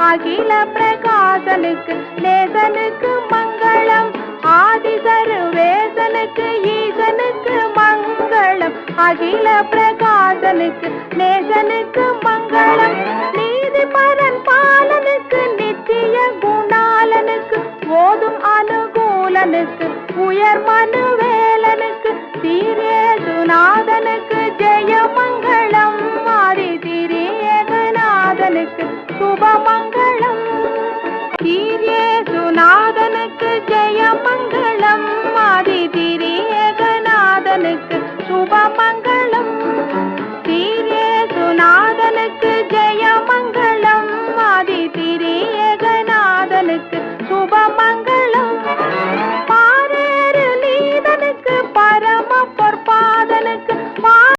அகில பிரகாசனுக்கு நேசனுக்கு மங்களம். ஆதிசருவேசனுக்கு ஈசனுக்கு மங்களம். அகில பிரகாசனுக்கு நேசனுக்கு மங்களம். நீதி பரன் பாலனுக்கு நித்திய குணாலனுக்கு ஓதும் அனுகூலனுக்கு உயர் மனுவேலனுக்கு சீரேசுநாதனுக்கு